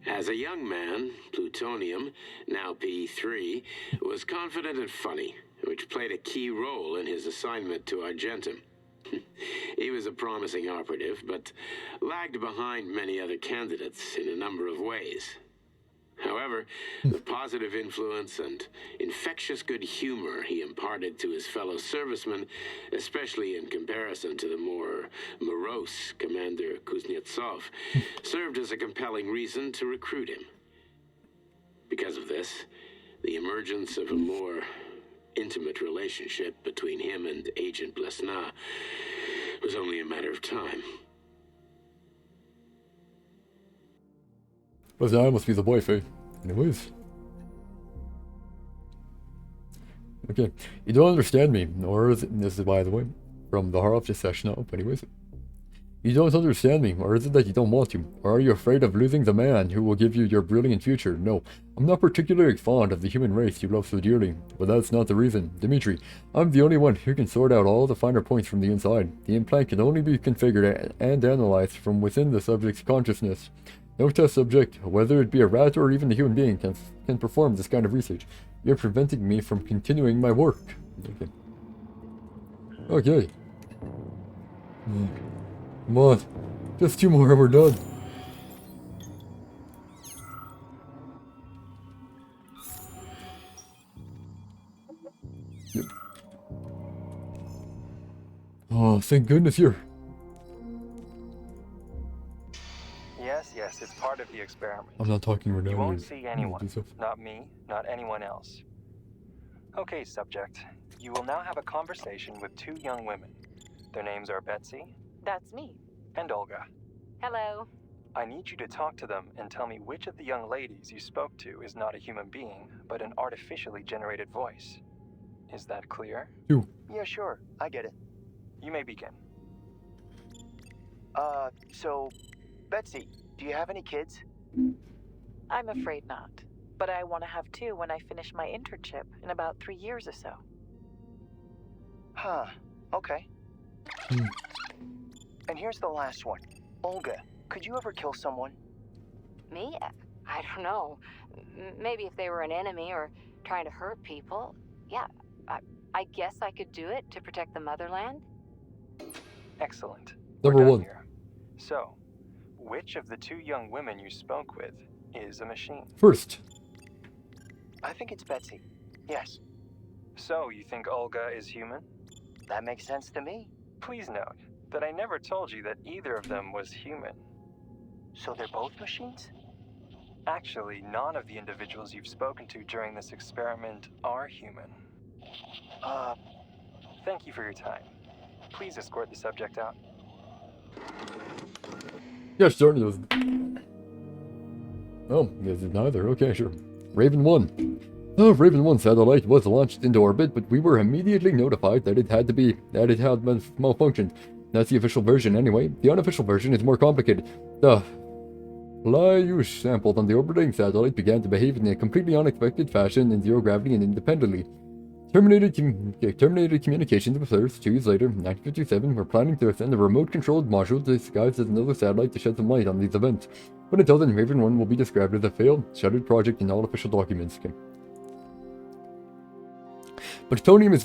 As a young man, Plutonium, now P3, was confident and funny, which played a key role in his assignment to Argentum. He was a promising operative, but lagged behind many other candidates in a number of ways. However, the positive influence and infectious good humor he imparted to his fellow servicemen, especially in comparison to the more morose Commander Kuznetsov, served as a compelling reason to recruit him. Because of this, the emergence of a more intimate relationship between him and Agent Blesna was only a matter of time. Blesna must be the wife, eh? Anyways. Okay, you don't understand me, or is it, this is by the way, from the Zaharov just session up, anyways. You don't understand me, or is it that you don't want to? Or are you afraid of losing the man who will give you your brilliant future? No, I'm not particularly fond of the human race you love so dearly, but that's not the reason. Dimitri, I'm the only one who can sort out all the finer points from the inside. The implant can only be configured and analyzed from within the subject's consciousness. No test subject, whether it be a rat or even a human being, can perform this kind of research. You're preventing me from continuing my work. Okay. Come on. Just 2 more and we're done. Yep. Oh, thank goodness you're... Yes, it's part of the experiment. I'm not talking right now. You won't see anyone. Not me, not anyone else. Okay, subject. You will now have a conversation with 2 young women. Their names are Betsy. That's me. And Olga. Hello. I need you to talk to them and tell me which of the young ladies you spoke to is not a human being, but an artificially generated voice. Is that clear? 2. Yeah, sure. I get it. You may begin. So, Betsy, do you have any kids? I'm afraid not. But I want to have 2 when I finish my internship in about 3 years or so. Huh. Okay. And here's the last one. Olga, could you ever kill someone? Me? I don't know. Maybe if they were an enemy or trying to hurt people. Yeah, I guess I could do it to protect the motherland. Excellent. Number We're done 1. here. So, which of the 2 young women you spoke with is a machine? First. I think it's Betsy. Yes. So, you think Olga is human? That makes sense to me. Please note that I never told you that either of them was human. So they're both machines? Actually, none of the individuals you've spoken to during this experiment are human. Thank you for your time. Please escort the subject out. Yeah, certainly was. Oh, yes, neither. Okay, sure. Raven 1. The Raven 1 satellite was launched into orbit, but we were immediately notified that it had malfunctioned. That's the official version anyway. The unofficial version is more complicated. The Pleiadian samples on the orbiting satellite began to behave in a completely unexpected fashion in zero gravity and independently. Terminated communications with Earth 2 years later, 1957, we're planning to send a remote-controlled module disguised as another satellite to shed some light on these events. But until then, Raven 1 will be described as a failed, shuttered project in all official documents. Okay. Plutonium is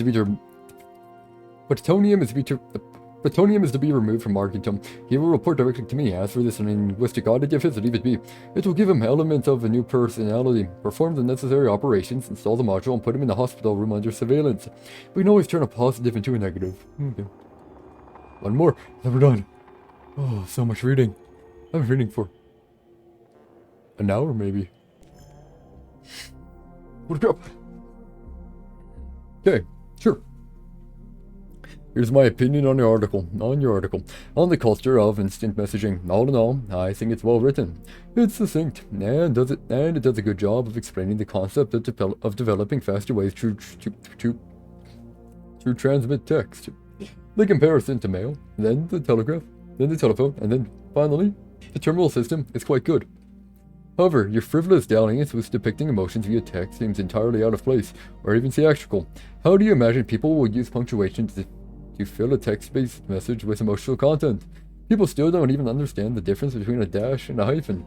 to be removed from Argentum. He will report directly to me. As for this linguistic oddity of his, leave it be. It will give him elements of a new personality. Perform the necessary operations, install the module, and put him in the hospital room under surveillance. We can always turn a positive into a negative. Okay. One more, then we're done. Oh, so much reading. I've been reading for an hour, maybe. What up? Okay, sure. Here's my opinion on your article. On the culture of instant messaging. All in all, I think it's well written. It's succinct, and it does a good job of explaining the concept of developing faster ways to transmit text. The comparison to mail, then the telegraph, then the telephone, and then finally the terminal system is quite good. However, your frivolous dalliance with depicting emotions via text seems entirely out of place, or even theatrical. How do you imagine people will use punctuation to fill a text-based message with emotional content? People still don't even understand the difference between a dash and a hyphen,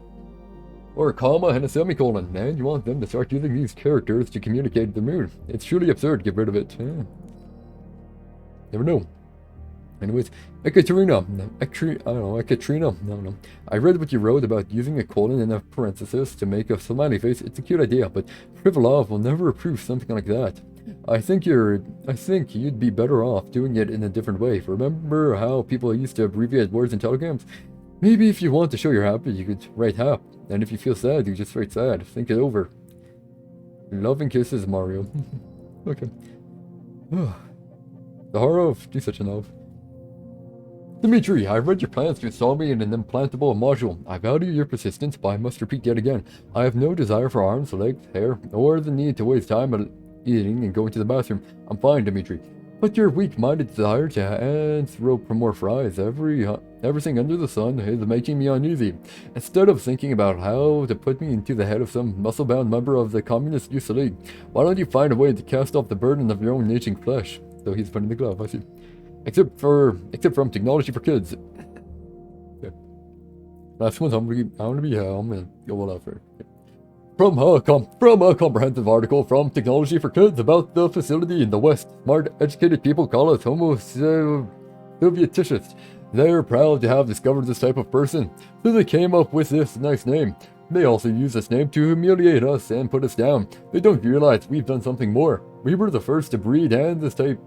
or a comma and a semicolon, and you want them to start using these characters to communicate their mood. It's truly absurd. Get rid of it. Never know. Anyways, Ekaterina. I read what you wrote about using a colon and a parenthesis to make a smiley face. It's a cute idea, but Privalov will never approve something like that. I think you'd be better off doing it in a different way. Remember how people used to abbreviate words in telegrams? Maybe if you want to show you're happy, you could write hap. And if you feel sad, you just write sad. Think it over. Love and kisses, Mario. Okay. The horror of do such a love. Dmitri, I read your plans to install me in an implantable module. I value your persistence, but I must repeat yet again. I have no desire for arms, legs, hair, or the need to waste time eating and going to the bathroom. I'm fine, Dmitri. But your weak-minded desire to anthropomorph fries everything under the sun is making me uneasy. Instead of thinking about how to put me into the head of some muscle-bound member of the Communist Youth League, why don't you find a way to cast off the burden of your own aging flesh? So he's putting the glove, I see. Except from Technology for Kids. Okay. Last one's I'm gonna be I'm gonna go all out for it. From a comprehensive article from Technology for Kids about the facility in the West. Smart, educated people call us Homo Sovieticists. They're proud to have discovered this type of person, so they came up with this nice name. They also use this name to humiliate us and put us down. They don't realize we've done something more. We were the first to breed this type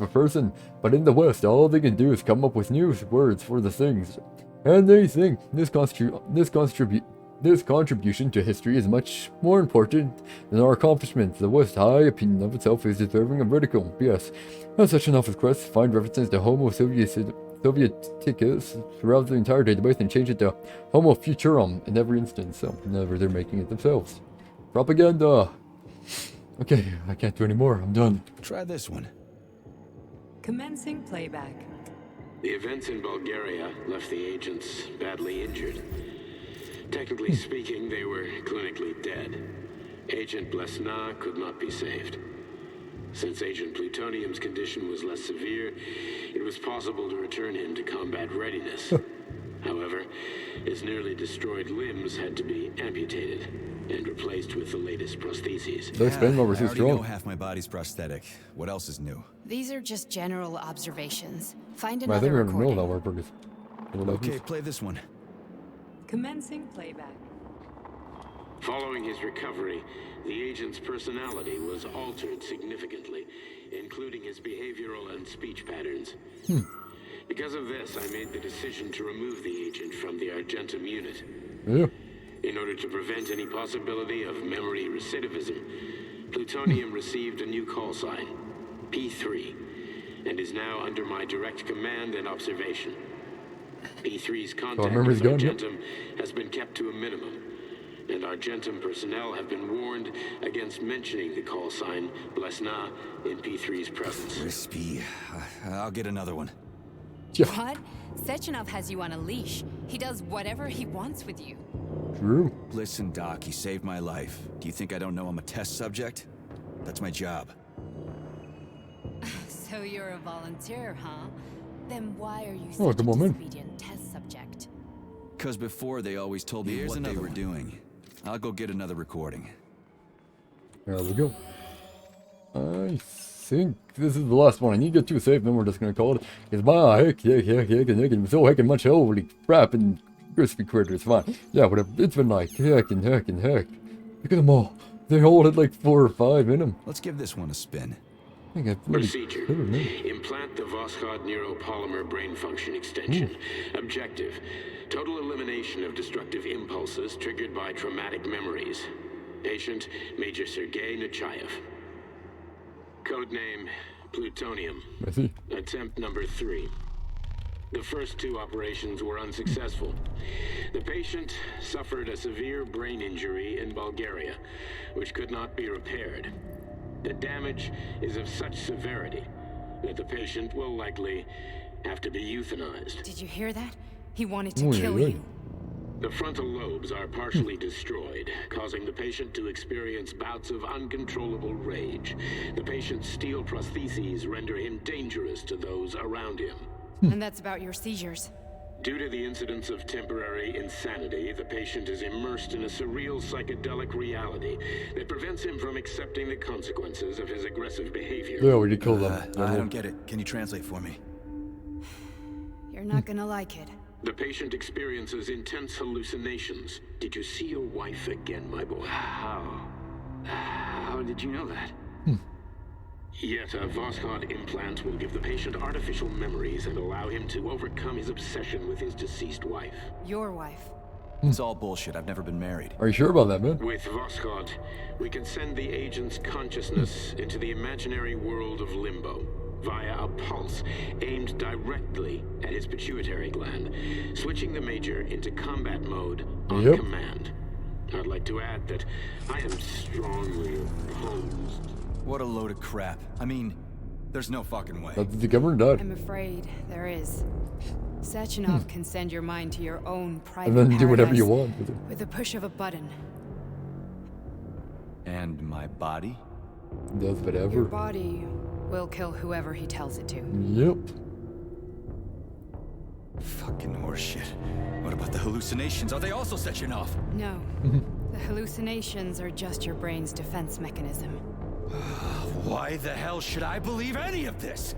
of person, but in the West, all they can do is come up with new words for the things. And they think this contribution to history is much more important than our accomplishments. The West's high opinion of itself is deserving of ridicule. Yes, as such an office quest, find references to Homo Sovieticus throughout the entire database and change it to Homo Futurum in every instance, so whenever they're making it themselves. Propaganda! Okay, I can't do any more. I'm done. Try this one. Commencing playback. The events in Bulgaria left the agents badly injured. Technically speaking, they were clinically dead. Agent Blesna could not be saved. Since Agent Plutonium's condition was less severe, it was possible to return him to combat readiness. However, his nearly destroyed limbs had to be amputated and replaced with the latest prostheses. I already know half my body's prosthetic. What else is new? These are just general observations. Find I another think we're gonna know recording. that word. Okay, play this one. Commencing playback. Following his recovery, the agent's personality was altered significantly, including his behavioral and speech patterns. Because of this, I made the decision to remove the agent from the Argentum unit. Yeah. In order to prevent any possibility of memory recidivism, Plutonium received a new call sign, P3, and is now under my direct command and observation. P3's contact with Argentum has been kept to a minimum, and Argentum personnel have been warned against mentioning the call sign Blesna in P3's presence. Crispy. I'll get another one. What? Sechenov has you on a leash. He does whatever he wants with you. True. Listen, Doc, you saved my life. Do you think I don't know I'm a test subject? That's my job. So you're a volunteer, huh? Then why are you Oh, such come a on, man. disobedient test subject? Because before they always told me what they were doing. I'll go get another recording. There we go. I think this is the last one. I need to get to a save, then we're just gonna call it. It's my heck, so heckin' much holy crap and crispy critters. Fine. Yeah, whatever. It's been like heckin'. Look at them all. They all had like 4 or 5 in them. Let's give this one a spin. I think I bloody Procedure. killed them. Implant the Voskhod neuropolymer brain function extension. Objective. Total elimination of destructive impulses triggered by traumatic memories. Patient, Major Sergei Nechayev. Codename, Plutonium. I see. Attempt number 3. The first 2 operations were unsuccessful. The patient suffered a severe brain injury in Bulgaria, which could not be repaired. The damage is of such severity that the patient will likely have to be euthanized. Did you hear that? He wanted to Oh, yeah, kill yeah. you. The frontal lobes are partially destroyed, causing the patient to experience bouts of uncontrollable rage. The patient's steel prostheses render him dangerous to those around him. And that's about your seizures. Due to the incidence of temporary insanity, the patient is immersed in a surreal psychedelic reality that prevents him from accepting the consequences of his aggressive behavior. Yeah, we did kill them. I don't get it. Can you translate for me? You're not gonna like it. The patient experiences intense hallucinations. Did you see your wife again, my boy? How did you know that? Yet a Voskhod implant will give the patient artificial memories and allow him to overcome his obsession with his deceased wife. Your wife. It's all bullshit. I've never been married. Are you sure about that, man? With Voskhod, we can send the agent's consciousness into the imaginary world of limbo via a pulse aimed directly at his pituitary gland, switching the Major into combat mode on Yep. command. I'd like to add that I am strongly opposed. What a load of crap. I mean, there's no fucking way. That the governor died. I'm afraid there is. Sechenov can send your mind to your own private And then do whatever you paradise want with it. with the push of a button. And my body? Does Your whatever. body will kill whoever he tells it to. Yep. Fucking horseshit. What about the hallucinations? Are they also setting off? No. The hallucinations are just your brain's defense mechanism. Why the hell should I believe any of this?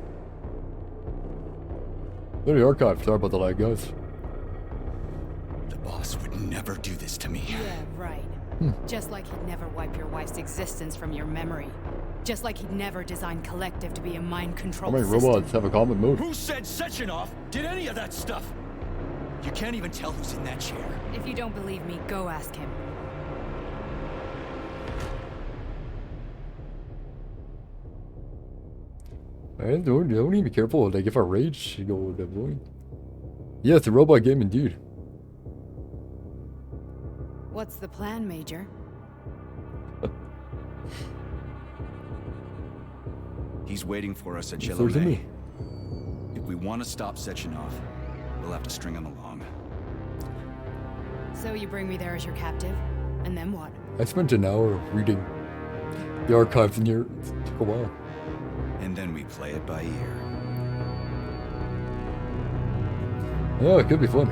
Very archived. Sorry about the lag, guys. The boss would never do this to me. Yeah, right. Just like he'd never wipe your wife's existence from your memory. Just like he'd never design Collective to be a mind How control many system. robots have a common mode? Who said Sechenov did any of that stuff? You can't even tell who's in that chair. If you don't believe me, go ask him. I don't need to be careful. Like if I rage, you go deploy. Yeah, it's a robot game indeed. What's the plan, Major? He's waiting for us at It's Thursday Jelome. me. If we want to stop Sechenov, we'll have to string him along. So you bring me there as your captive, and then what? I spent an hour reading the archives in here. It took a while. And then we play it by ear. Yeah, it could be fun.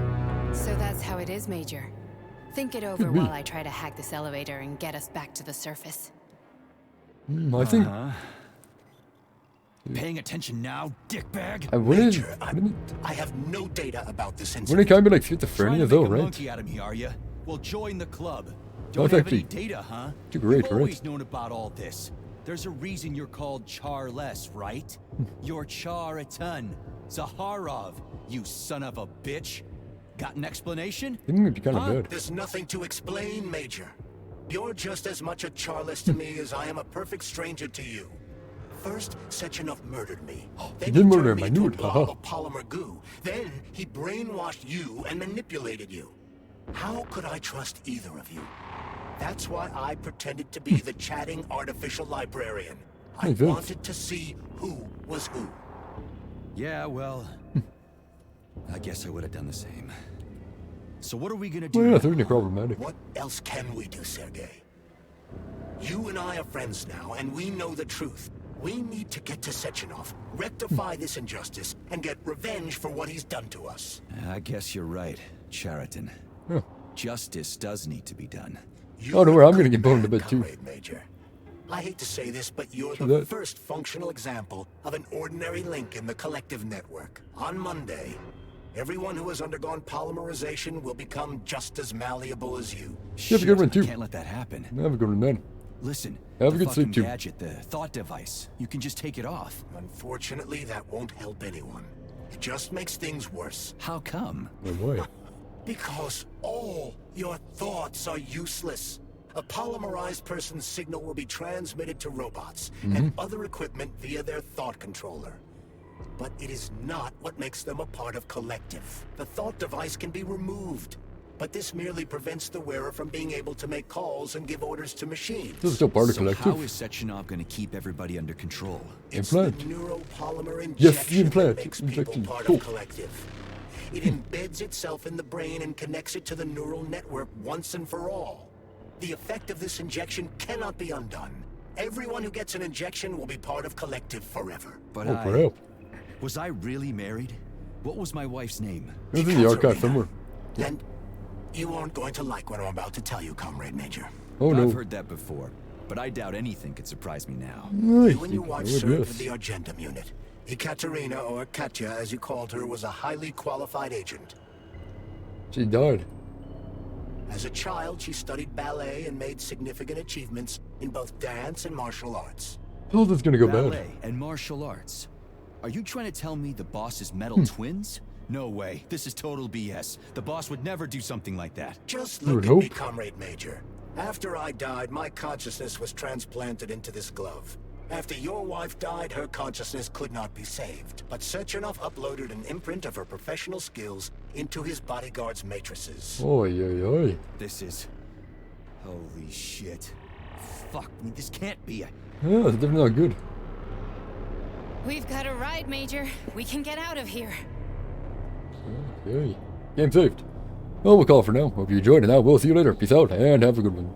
So that's how it is, Major. Think it over Could be. while I try to hack this elevator and get us back to the surface. I think Paying attention now, dickbag? I wouldn't. Major, I have no data about this Wouldn't incident. it kind of be like Trying schizophrenia to though, make a right? monkey out of me, are you? Well, join the club. No, Don't it's have any actually data, huh? too great, You've right? always known about all this. There's a reason you're called Charless, right? You're Char-a-ton. Zaharov, you son of a bitch. Got an explanation? I think it'd be kind of Huh? bad. There's nothing to explain, Major. You're just as much a Charless to me as I am a perfect stranger to you. First, Sechenov murdered me. Then did murder turned him, I me knew into it, a blob haha. of polymer goo. Then he brainwashed you and manipulated you. How could I trust either of you? That's why I pretended to be the chatting artificial librarian. I Hey, Vince. wanted to see who was who. Yeah, well, I guess I would have done the same. So what are we gonna do? Well, yeah, now? certainly problematic. What else can we do, Sergei? You and I are friends now, and we know the truth. We need to get to Sechenov, rectify this injustice, and get revenge for what he's done to us. I guess you're right, Chariton. Huh. Justice does need to be done. Oh, don't worry, I'm gonna get boned a bit too. Comrade Major. I hate to say this, but you're See the that? first functional example of an ordinary link in the collective network. On Monday, everyone who has undergone polymerization will become just as malleable as you. You have a good one, too. I can't let that happen. Have a good one, man. Listen, Have a the good sleep, fucking too. gadget, the thought device, you can just take it off. Unfortunately, that won't help anyone. It just makes things worse. How come? No way. Because all your thoughts are useless. A polymerized person's signal will be transmitted to robots and other equipment via their thought controller. But it is not what makes them a part of Collective. The thought device can be removed, but this merely prevents the wearer from being able to make calls and give orders to machines. This is still part of So Collective. how is Sechenov going to keep everybody under control? It's Implant. the neuropolymer injection Yes, the implant. that makes people Injection. part Cool. of Collective. It embeds itself in the brain and connects it to the neural network once and for all. The effect of this injection cannot be undone. Everyone who gets an injection will be part of Collective forever. But Oh, crap. was I really married? What was my wife's name? It was in the archive somewhere. And you aren't going to like what I'm about to tell you, Comrade Major. Oh, no. I've heard that before, but I doubt anything could surprise me now. Nice. You and your wife I would served with guess. the Argentum unit. Ekaterina, or Katya as you called her, was a highly qualified agent. She died. As a child, she studied ballet and made significant achievements in both dance and martial arts. How's this gonna go bad? Ballet and martial arts. Are you trying to tell me the boss is metal twins? No way. This is total BS. The boss would never do something like that. Just You look would at me, hope. Comrade Major. After I died, my consciousness was transplanted into this glove. After your wife died, her consciousness could not be saved. But Sechenov uploaded an imprint of her professional skills into his bodyguard's matrices. Oi, oi, oi. This is... Holy shit. Fuck me, this can't be. Yeah, it's definitely not good. We've got a ride, Major. We can get out of here. Okay. Game saved. Well, we'll call it for now. Hope you enjoyed, and I will see you later. Peace out, and have a good one.